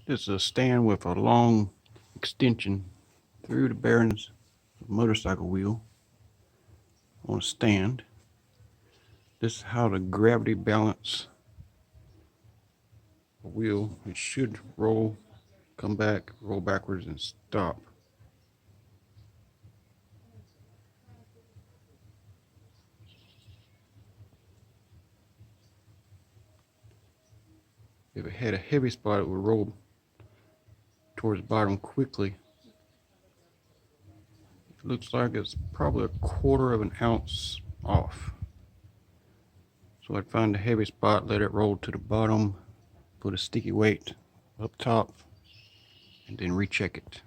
This is a stand with a long extension through the bearings of the motorcycle wheel on a stand. This is how to gravity balance a wheel. It should roll, come back, roll backwards, and stop. If it had a heavy spot, it would roll towards the bottom quickly. It looks like it's probably 1/4 of an ounce off. So I'd find a heavy spot, let it roll to the bottom, put a sticky weight up top, and then recheck it.